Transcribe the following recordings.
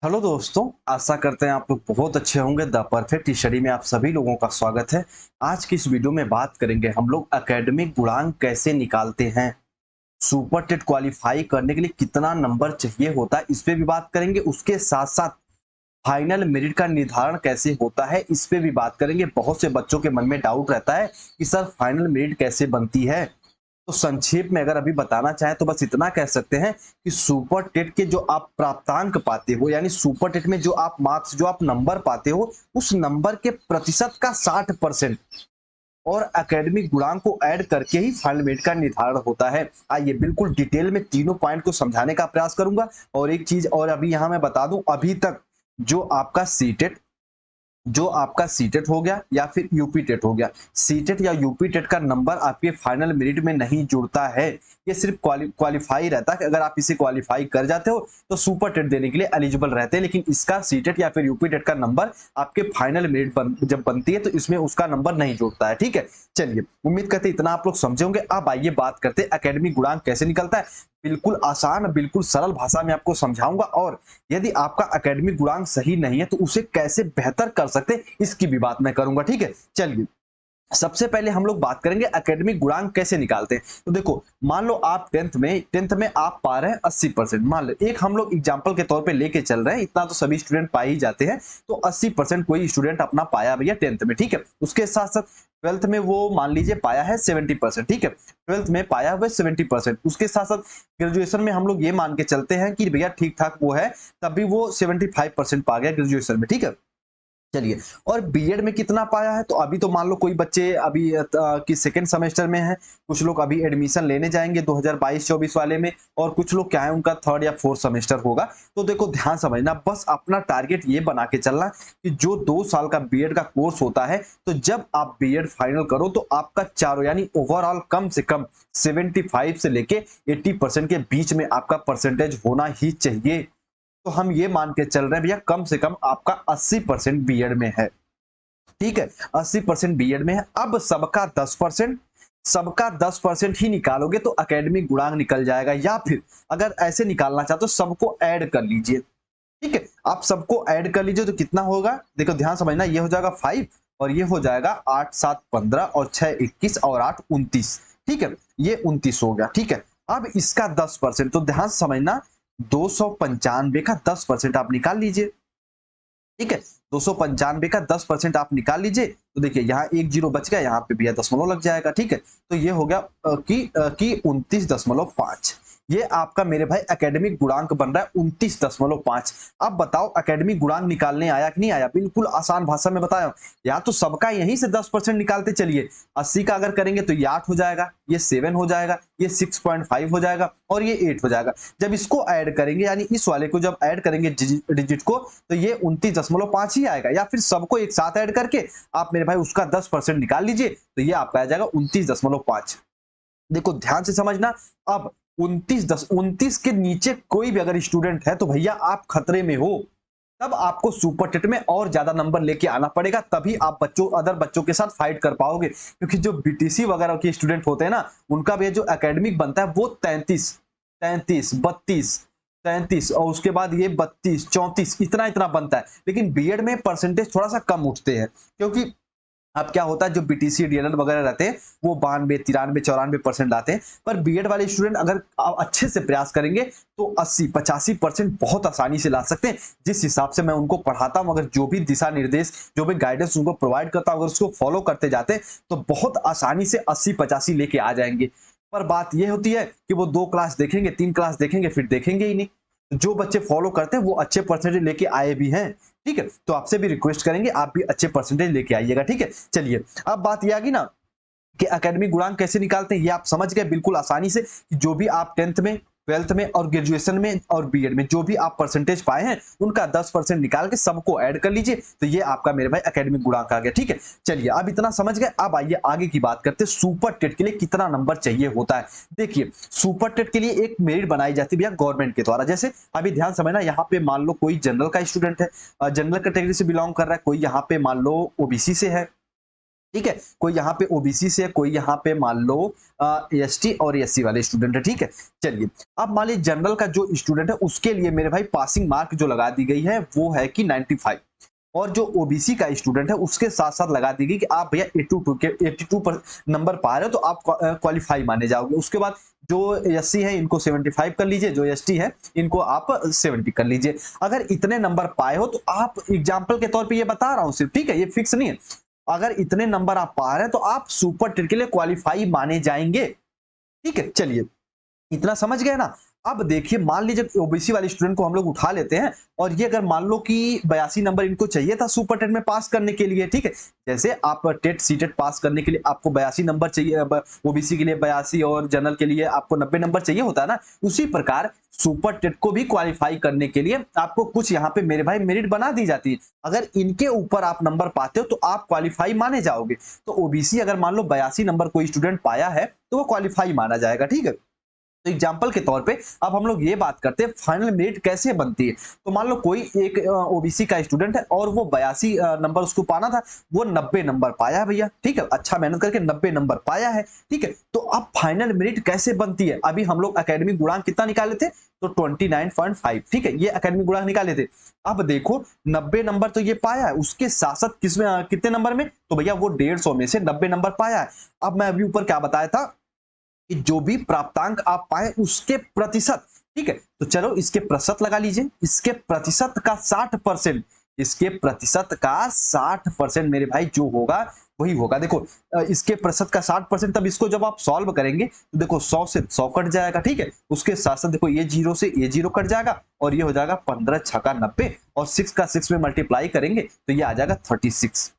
Hello दोस्तों, आशा करते हैं आप लोग बहुत अच्छे होंगे। द परफेक्ट स्टडी में आप सभी लोगों का स्वागत है। आज की इस वीडियो में बात करेंगे हम लोग एकेडमिक गुणांक कैसे निकालते हैं। सुपर टेट क्वालिफाई करने के लिए कितना नंबर चाहिए होता है, इस पे भी बात करेंगे। उसके साथ साथ फाइनल मेरिट का निर्धारण कैसे होता है, इस पे भी बात करेंगे। बहुत से बच्चों के मन में डाउट रहता है कि सर फाइनल मेरिट कैसे बनती है। तो संक्षेप में अगर अभी बताना चाहें तो बस इतना कह सकते हैं कि सुपर टेट के जो आप प्राप्तांक पाते हो, यानी सुपर टेट में जो आप मार्क्स, जो आप नंबर पाते हो, उस नंबर के प्रतिशत का 60% और एकेडमिक गुणांक को ऐड करके ही फाइनल मेरिट का निर्धारण होता है। आइए बिल्कुल डिटेल में तीनों पॉइंट को समझाने का प्रयास करूंगा। और एक चीज और अभी यहां मैं बता दूं, अभी तक जो आपका सीटेट, जो आपका सीटेट हो गया या फिर यूपी टेट हो गया, सीटेट या यूपी टेट का नंबर आपके फाइनल मेरिट में नहीं जुड़ता है। ये सिर्फ क्वालिफाई रहता है कि अगर आप इसे क्वालिफाई कर जाते हो तो सुपर टेट देने के लिए एलिजिबल रहते हैं। लेकिन इसका सीटेट या फिर यूपी टेट का नंबर आपके फाइनल मेरिट जब बनती है तो इसमें उसका नंबर नहीं जुड़ता है। ठीक है, चलिए उम्मीद करते इतना आप लोग समझे होंगे। अब आइए बात करते हैं एकेडमिक गुणांक कैसे निकलता है। बिल्कुल आसान, बिल्कुल सरल भाषा में आपको समझाऊंगा। और यदि आपका एकेडमिक गुणांक सही नहीं है तो उसे कैसे बेहतर कर सकते हैं, इसकी भी बात मैं करूंगा। ठीक है, चलिए सबसे पहले हम लोग बात करेंगे एकेडमिक गुणांक कैसे निकालते हैं। तो देखो, मान लो आप टेंथ में आप पा रहे हैं 80%। मान लो एक हम लोग एग्जांपल के तौर पे लेके चल रहे हैं, इतना तो सभी स्टूडेंट पा ही जाते हैं। तो 80% कोई स्टूडेंट अपना पाया भैया टेंथ में। ठीक है, उसके साथ साथ ट्वेल्थ में वो मान लीजिए पाया है 70%। ठीक है, ट्वेल्थ में पाया हुआ 70%। उसके साथ साथ ग्रेजुएशन में हम लोग ये मान के चलते हैं कि भैया ठीक ठाक वो है, तब भी वो 75% पा गया ग्रेजुएशन में। ठीक है, चलिए। और बीएड में कितना पाया है, तो अभी तो मान लो कोई बच्चे अभी कि सेकंड सेमेस्टर में है, कुछ लोग अभी एडमिशन लेने जाएंगे 2022-24 वाले में, और कुछ लोग क्या है उनका थर्ड या फोर्थ सेमेस्टर होगा। तो देखो ध्यान समझना, बस अपना टारगेट ये बना के चलना कि जो 2 साल का बीएड का कोर्स होता है, तो जब आप बीएड फाइनल करो तो आपका चारों यानी ओवरऑल कम से कम 75 से लेके 80% के बीच में आपका परसेंटेज होना ही चाहिए। तो हम ये मान के चल रहे हैं भैया कम से कम आपका 80% बीएड में है। ठीक है, 80% बीएड में है। अब सबका 10%, सबका 10% ही निकालोगे तो एकेडमिक गुणांक निकल जाएगा। या फिर अगर ऐसे निकालना चाहते हो सबको ऐड कर लीजिए। ठीक है, आप सबको ऐड कर लीजिए तो कितना होगा, देखो ध्यान समझना, ये हो जाएगा 5 और ये हो जाएगा 8 7 15 और 6 21 और 8 29। ठीक है, ये 29 हो गया। ठीक है, अब इसका 10%, तो ध्यान से समझना, 295 का 10% आप निकाल लीजिए। ठीक है, 295 का 10% आप निकाल लीजिए। तो देखिए यहाँ एक जीरो बच गया, यहाँ पे भी दशमलव लग जाएगा। ठीक है, तो ये हो गया कि 29.5। ये आपका मेरे भाई एकेडमिक गुणांक बन रहा है 29.5। अब बताओ एकेडमिक गुणांक निकालने आया कि नहीं आया। बिल्कुल आसान भाषा में बताया, या तो सबका यहीं से 10% निकालते चलिए। 80 का अगर करेंगे तो ये 8 हो जाएगा, ये 7 हो जाएगा, ये 6.5 हो जाएगा और ये 8 हो जाएगा। जब इसको ऐड करेंगे यानी इस वाले को जब ऐड करेंगे डिजिट को, तो ये 29.5 ही आएगा। या फिर सबको एक साथ ऐड करके आप मेरे भाई उसका 10% निकाल लीजिए, तो ये आपका आ जाएगा 29.5। देखो ध्यान से समझना। अब 29 के नीचे कोई भी अगर स्टूडेंट है तो भैया आप खतरे में हो। तब आपको सुपर टेट में और ज्यादा नंबर लेके आना पड़ेगा, तभी आप अदर बच्चों के साथ फाइट कर पाओगे। क्योंकि जो बीटीसी वगैरह के स्टूडेंट होते हैं ना, उनका भी जो एकेडमिक बनता है वो 33, 33, 32, 33 और उसके बाद ये 32, 34 इतना इतना बनता है। लेकिन बीएड में परसेंटेज थोड़ा सा कम उठते हैं, क्योंकि अब क्या होता है जो बीटीसी डीएलएड वगैरह रहते हैं वो 92, 93, 94% लाते हैं। पर बीएड वाले स्टूडेंट अगर अच्छे से प्रयास करेंगे तो 80, 85% बहुत आसानी से ला सकते हैं। जिस हिसाब से मैं उनको पढ़ाता हूं, अगर जो भी दिशा निर्देश, जो भी गाइडेंस उनको प्रोवाइड करता हूं, अगर उसको फॉलो करते जाते हैं तो बहुत आसानी से 80-85 लेके आ जाएंगे। पर बात यह होती है कि वो 2 क्लास देखेंगे, 3 क्लास देखेंगे, फिर देखेंगे ही नहीं। जो बच्चे फॉलो करते हैं वो अच्छे परसेंटेज लेके आए भी हैं। ठीक है, तो आपसे भी रिक्वेस्ट करेंगे आप भी अच्छे परसेंटेज लेके आइएगा। ठीक है, चलिए अब बात ये आ गई ना कि एकेडमिक गुणांक कैसे निकालते हैं, ये आप समझ गए बिल्कुल आसानी से। जो भी आप टेंथ में, ट्वेल्थ में और ग्रेजुएशन में और बीएड में जो भी आप परसेंटेज पाए हैं उनका 10% निकाल के सबको ऐड कर लीजिए, तो ये आपका मेरे भाई एकेडमिक गुणांक आ गया। ठीक है, चलिए अब इतना समझ गए। अब आइए आगे की बात करते हैं, सुपर टेट के लिए कितना नंबर चाहिए होता है। देखिए सुपर टेट के लिए एक मेरिट बनाई जाती है भैया गवर्नमेंट के द्वारा। जैसे अभी ध्यान समझना, यहाँ पे मान लो कोई जनरल का स्टूडेंट है, जनरल कैटेगरी से बिलोंग कर रहा है, कोई यहाँ पे मान लो ओबीसी से है। ठीक है। कोई यहाँ पे ओबीसी से है, कोई यहाँ पे मान लो एसटी और एससी वाले स्टूडेंट है, ठीक है। चलिए, अब मान लीजिए जनरल का जो स्टूडेंट है उसके लिए मेरे भाई पासिंग मार्क जो लगा दी गई है वो है कि 95, और जो ओबीसी का स्टूडेंट है उसके साथ साथ लगा दी गई कि आप भैया 82 पर नंबर पा रहे हो तो आप क्वालिफाई माने जाओगे। उसके बाद जो एससी है इनको 75 कर लीजिए, जो एसटी है इनको आप 70 कर लीजिए। अगर इतने नंबर पाए हो तो आप एग्जाम्पल के तौर पे ये बता रहा हूं सिर्फ, ठीक है, ये फिक्स नहीं है। अगर इतने नंबर आप पा रहे हैं तो आप सुपर टेट के लिए क्वालिफाई माने जाएंगे, ठीक है। चलिए, इतना समझ गए ना। अब देखिए, मान लीजिए ओबीसी वाले स्टूडेंट को हम लोग उठा लेते हैं, और ये अगर मान लो कि 82 नंबर इनको चाहिए था सुपर टेट में पास करने के लिए, ठीक है। जैसे आप टेट सीटेट पास करने के लिए आपको 82 नंबर चाहिए, ओबीसी के लिए 82 और जनरल के लिए आपको 90 नंबर चाहिए होता है ना, उसी प्रकार सुपर टेट को भी क्वालिफाई करने के लिए आपको कुछ यहाँ पे मेरे भाई मेरिट बना दी जाती है। अगर इनके ऊपर आप नंबर पाते हो तो आप क्वालिफाई माने जाओगे। तो ओबीसी अगर मान लो 82 नंबर कोई स्टूडेंट पाया है तो वो क्वालिफाई माना जाएगा, ठीक है। तो एग्जाम्पल के तौर पे अब हम लोग ये बात करते हैं फाइनल मेरिट कैसे बनती है। तो मान लो कोई एक ओबीसी का स्टूडेंट है और वो 82 नंबर उसको पाना था, वो 90 नंबर पाया है भैया, ठीक है, अच्छा मेहनत करके 90 नंबर पाया है, ठीक है। तो अब फाइनल मेरिट कैसे बनती है, अभी हम लोग एकेडमिक गुणांक कितना निकाले थे, तो 29.5, ठीक है, ये एकेडमिक गुणांक निकाले थे। अब देखो 90 नंबर तो ये पाया है, उसके साथ साथ किसमें कितने नंबर में, तो भैया वो 150 में से 90 नंबर पाया है। अब मैं अभी ऊपर क्या बताया था कि जो भी प्राप्तांक आप पाए उसके प्रतिशत, ठीक है, तो चलो इसके प्रतिशत लगा लीजिए, इसके प्रतिशत का 60%, इसके प्रतिशत का 60% मेरे भाई जो होगा वही होगा। देखो इसके प्रतिशत का 60%, तब इसको जब आप सॉल्व करेंगे तो देखो 100 से 100 कट जाएगा, ठीक है। उसके साथ साथ देखो ये 0 से ये 0 कट जाएगा, और ये हो जाएगा 15 छका 90, और 6 का 6 में मल्टीप्लाई करेंगे तो ये आ जाएगा 36,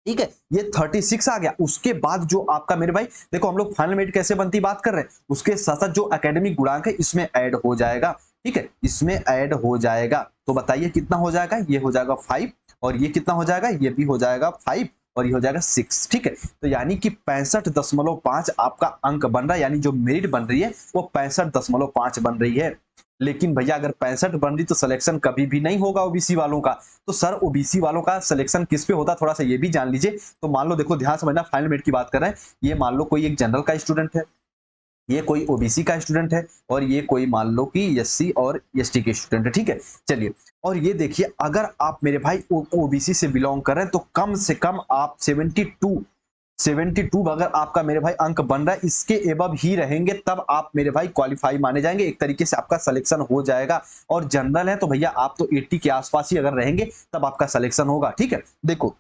ठीक है। ये 36 आ गया। उसके बाद जो आपका मेरे भाई देखो हम लोग फाइनल मेरिट कैसे बनती बात कर रहे हैं, उसके साथ साथ जो एकेडमिक गुणांक है इसमें ऐड हो जाएगा, ठीक है, इसमें ऐड हो जाएगा। तो बताइए कितना हो जाएगा, ये हो जाएगा 5, और ये कितना हो जाएगा, ये भी हो जाएगा 5, और ये हो जाएगा 6, ठीक है। तो यानी कि 65.5 आपका अंक बन रहा है, यानी जो मेरिट बन रही है वो 65.5 बन रही है। लेकिन भैया अगर 65 बन रही तो सिलेक्शन कभी भी नहीं होगा ओबीसी वालों का। तो सर ओबीसी वालों का सिलेक्शन किस पे होता है, थोड़ा सा ये भी जान लीजिए। तो मान लो, देखो ध्यान समझना, फाइनल मेरिट की बात कर रहे हैं, ये मान लो कोई एक जनरल का स्टूडेंट है, ये कोई ओबीसी का स्टूडेंट है, और ये कोई मान लो कि एससी और एसटी के स्टूडेंट है, ठीक है। चलिए, और ये देखिए अगर आप मेरे भाई ओबीसी से बिलोंग कर रहे हैं तो कम से कम आप 72 अगर आपका मेरे भाई अंक बन रहा है, इसके एबव ही रहेंगे तब आप मेरे भाई क्वालिफाई माने जाएंगे, एक तरीके से आपका सिलेक्शन हो जाएगा। और जनरल है तो भैया आप तो 80 के आसपास ही अगर रहेंगे तब आपका सिलेक्शन होगा, ठीक है। देखो,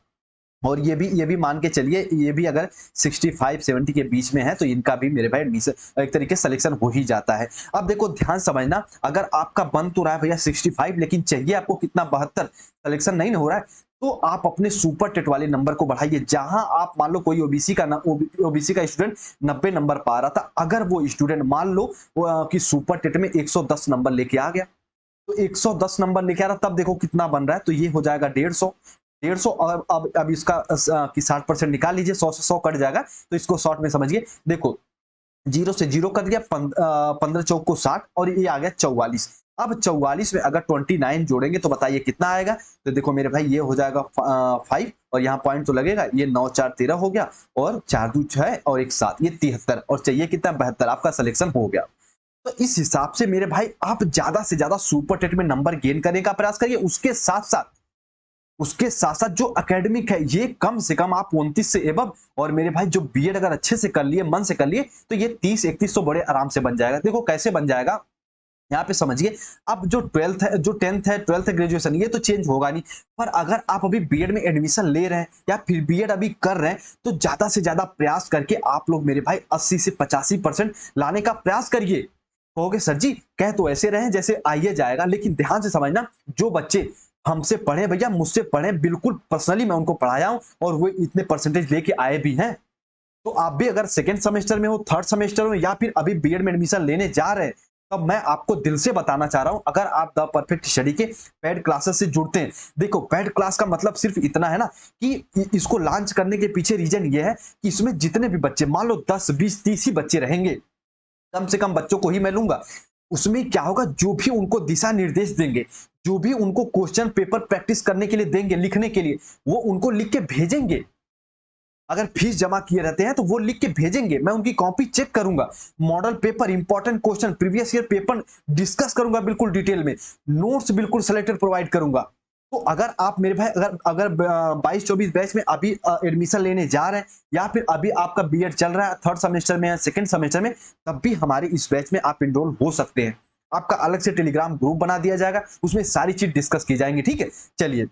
और ये भी मान के चलिए, ये भी अगर 65-70 के बीच में है तो इनका भी मेरे भाई एडमिशन एक तरीके से सिलेक्शन हो ही जाता है। अब देखो ध्यान समझना, अगर आपका बन तो रहा है भैया 65, लेकिन चाहिए आपको कितना 72, सिलेक्शन नहीं हो रहा है, तो आप अपने सुपर टेट वाले नंबर को बढ़ाइए। जहां आप मान लो कोई ओबीसी का स्टूडेंट 90 नंबर पा रहा था, अगर वो स्टूडेंट मान लो कि सुपर टेट में 110 नंबर लेके आ गया, तो 110 नंबर लेके आ रहा, तब देखो कितना बन रहा है, तो ये हो जाएगा 150। और अब इसका कि 60% निकाल लीजिए, 100 से 100 कट जाएगा, तो इसको शॉर्ट में समझिए। देखो 0 से 0 कट गया, 15 चौक को 60, और ये आ गया 44। अब 44 में अगर 29 जोड़ेंगे तो बताइए कितना आएगा, तो देखो मेरे भाई ये हो जाएगा 5, और यहाँ पॉइंट तो लगेगा, ये 9 4 13 हो गया, और 4 2 6 और 1 7, ये 73, और चाहिए कितना 72, आपका सिलेक्शन हो गया। तो इस हिसाब से मेरे भाई आप ज्यादा से ज्यादा सुपर टेट में नंबर गेन करने का प्रयास करिए। उसके साथ साथ जो एकेडमिक है ये कम से कम आप 29 से एबव, और मेरे भाई जो बीएड अगर अच्छे से कर लिए, मन से कर लिए, तो ये 30-31 तो बड़े आराम से बन जाएगा। देखो कैसे बन जाएगा, यहाँ पे समझिए। अब जो 12th है, जो 10th है, 12th है, ग्रेजुएशन, ये तो चेंज होगा नहीं, पर अगर आप अभी बीएड में एडमिशन ले रहे हैं या फिर बीएड अभी कर रहे हैं, तो ज्यादा से ज्यादा प्रयास करके आप लोग मेरे भाई 80 से 85% लाने का प्रयास करिए। कहोगे सर जी कह तो ऐसे रहे जैसे आइए जाएगा, लेकिन ध्यान से समझना, जो बच्चे हमसे पढ़े भैया, मुझसे पढ़े, बिल्कुल पर्सनली मैं उनको पढ़ाया हूं, और वो इतने परसेंटेज लेके आए भी हैं। तो आप भी अगर सेकेंड सेमेस्टर में हो, थर्ड सेमेस्टर में, या फिर अभी बीएड में एडमिशन लेने जा रहे हैं, तब मैं आपको दिल से बताना चाह रहा हूं, अगर आप द परफेक्ट स्टडी के पेड क्लासेस से जुड़ते हैं, देखो पेड क्लास का मतलब सिर्फ इतना है ना कि इसको लॉन्च करने के पीछे रीजन ये है कि इसमें जितने भी बच्चे, मान लो 10 20 30 ही बच्चे रहेंगे, कम से कम बच्चों को ही मैं लूंगा। उसमें क्या होगा, जो भी उनको दिशा निर्देश देंगे, जो भी उनको क्वेश्चन पेपर प्रैक्टिस करने के लिए देंगे, लिखने के लिए, वो उनको लिख के भेजेंगे। अगर फीस जमा किए रहते हैं तो वो लिख के भेजेंगे, मैं उनकी कॉपी चेक करूंगा, model paper, important question, previous year paper discuss करूंगा बिल्कुल डिटेल में, नोट्स बिल्कुल सिलेक्टेड प्रोवाइड करूंगा। तो अगर आप मेरे भाई अगर अगर 22-24 बैच में अभी एडमिशन लेने जा रहे हैं या फिर अभी आपका बीएड चल रहा है, थर्ड सेमेस्टर में या सेकंड सेमेस्टर में, तब भी हमारे इस बैच में आप इनरोल हो सकते हैं। आपका अलग से टेलीग्राम ग्रुप बना दिया जाएगा, उसमें सारी चीज डिस्कस की जाएंगी, ठीक है। चलिए,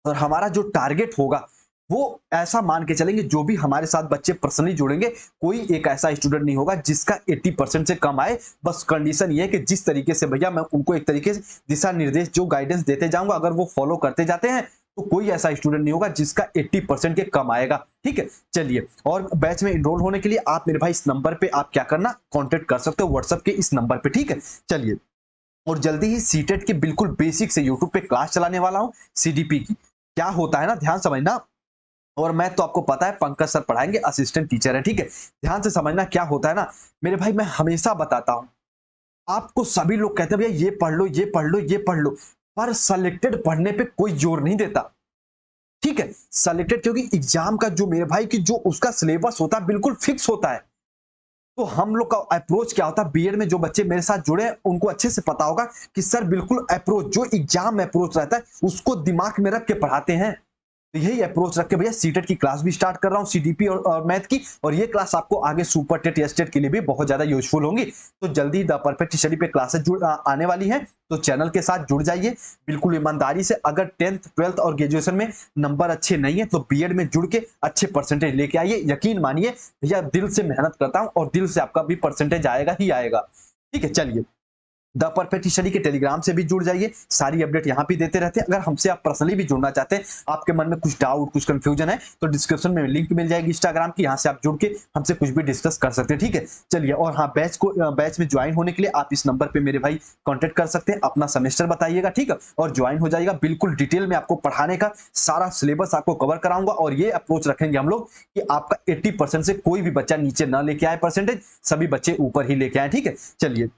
और हमारा जो टारगेट होगा वो ऐसा मान के चलेंगे, जो भी हमारे साथ बच्चे पर्सनली जुड़ेंगे, कोई एक ऐसा स्टूडेंट नहीं होगा जिसका 80% से कम आए। बस कंडीशन ये है कि जिस तरीके से भैया मैं उनको एक तरीके से दिशा निर्देश जो गाइडेंस देते जाऊंगा, अगर वो फॉलो करते जाते हैं तो कोई ऐसा स्टूडेंट नहीं होगा जिसका 80% के कम आएगा, ठीक है। चलिए, और बैच में इनरोल होने के लिए आप मेरे भाई इस नंबर पे आप क्या करना, कॉन्टेक्ट कर सकते हो व्हाट्सएप के इस नंबर पे, ठीक है। चलिए, और जल्दी ही सीटेट के बिल्कुल बेसिक से यूट्यूब पे क्लास चलाने वाला हूं, सीडीपी की क्या होता है ना, ध्यान समझना। और मैं तो आपको पता है पंकज सर पढ़ाएंगे, असिस्टेंट टीचर है, ठीक है। ध्यान से समझना क्या होता है ना मेरे भाई, मैं हमेशा बताता हूं आपको, सभी लोग कहते हैं भैया ये पढ़ लो, ये पढ़ लो, ये पढ़ लो, पर सिलेक्टेड पढ़ने पे कोई जोर नहीं देता, ठीक है। सिलेक्टेड क्योंकि एग्जाम का जो मेरे भाई की जो उसका सिलेबस होता है बिल्कुल फिक्स होता है। तो हम लोग का अप्रोच क्या होता है, बीएड में जो बच्चे मेरे साथ जुड़े हैं उनको अच्छे से पता होगा कि सर बिल्कुल अप्रोच जो एग्जाम अप्रोच रहता है उसको दिमाग में रख के पढ़ाते हैं। तो यही अप्रोच रख के भैया सीटेट की क्लास भी स्टार्ट कर रहा हूँ, सीडीपी और मैथ की, और ये क्लास आपको आगे सुपर टेट या स्टेट के लिए भी बहुत ज्यादा यूजफुल होंगी। तो जल्दी द परफेक्ट स्टडी पे क्लासेस आने वाली हैं, तो चैनल के साथ जुड़ जाइए बिल्कुल ईमानदारी से। अगर 10th 12th और ग्रेजुएशन में नंबर अच्छे नहीं है तो बीएड में जुड़ के अच्छे परसेंटेज लेके आइए। यकीन मानिए भैया, दिल से मेहनत करता हूं और दिल से आपका भी परसेंटेज आएगा ही आएगा, ठीक है। चलिए, द परफेक्ट स्टडी के टेलीग्राम से भी जुड़ जाइए, सारी अपडेट यहाँ भी देते रहते हैं। अगर हमसे आप पर्सनली भी जुड़ना चाहते हैं, आपके मन में कुछ डाउट कुछ कंफ्यूजन है, तो डिस्क्रिप्शन में लिंक मिल जाएगी इंस्टाग्राम की, यहाँ से आप जुड़ के हमसे कुछ भी डिस्कस कर सकते हैं, ठीक है। चलिए, और हाँ, बैच में ज्वाइन होने के लिए आप इस नंबर पे मेरे भाई कॉन्टेक्ट कर सकते हैं, अपना सेमेस्टर बताइएगा, ठीक है, और ज्वाइन हो जाइएगा। बिल्कुल डिटेल में आपको पढ़ाने का सारा सिलेबस आपको कवर कराऊंगा, और ये अप्रोच रखेंगे हम लोग कि आपका 80% से कोई भी बच्चा नीचे ना लेके आए परसेंटेज, सभी बच्चे ऊपर ही लेके आए, ठीक है। चलिए,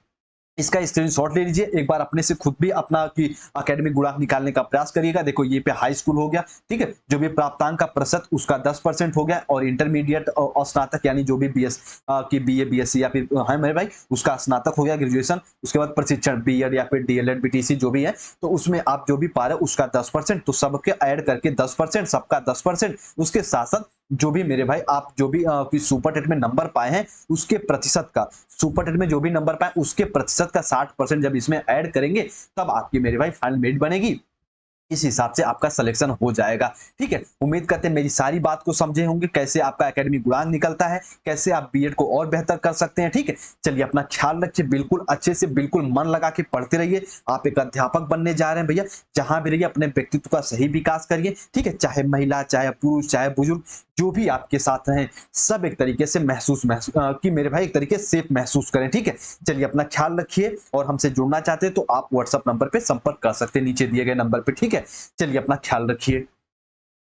इसका स्क्रीनशॉट ले लीजिए, एक बार अपने से खुद भी अपना की एकेडमिक गुणांक निकालने का प्रयास करिएगा। देखो ये पे हाई स्कूल हो गया, ठीक है, जो भी प्राप्तांक का प्रतिशत उसका 10% हो गया, और इंटरमीडिएट और स्नातक यानी जो भी बीएस की बीए बीएससी या फिर है मेरे भाई उसका स्नातक हो गया, ग्रेजुएशन, उसके बाद प्रशिक्षण बीएड या फिर डीएलएड बीटीसी जो भी है, तो उसमें आप जो भी पा रहे हो उसका 10%, तो सबके ऐड करके 10%, सबका 10%, उसके साथ साथ जो भी मेरे भाई आप जो भी सुपर टेट में नंबर पाए हैं उसके प्रतिशत का, सुपर टेट में जो भी नंबर पाए उसके प्रतिशत का 60% जब इसमें ऐड करेंगे तब आपकी मेरे भाई फाइनल मेरिट बनेगी। इस हिसाब से आपका सिलेक्शन हो जाएगा, ठीक है। उम्मीद करते हैं मेरी सारी बात को समझे होंगे, कैसे आपका एकेडमिक गुणांक निकलता है, कैसे आप बीएड को और बेहतर कर सकते हैं, ठीक है। चलिए, अपना ख्याल रखिए, बिल्कुल अच्छे से बिल्कुल मन लगा के पढ़ते रहिए। आप एक अध्यापक बनने जा रहे हैं भैया, जहां भी रहिए अपने व्यक्तित्व का सही विकास करिए, ठीक है। चाहे महिला, चाहे पुरुष, चाहे बुजुर्ग, जो भी आपके साथ हैं, सब एक तरीके से महसूस कि मेरे भाई एक तरीके से सेफ महसूस करें, ठीक है। चलिए, अपना ख्याल रखिए, और हमसे जुड़ना चाहते हैं तो आप व्हाट्सएप नंबर पे संपर्क कर सकते हैं नीचे दिए गए नंबर पे, ठीक है। चलिए, अपना ख्याल रखिए।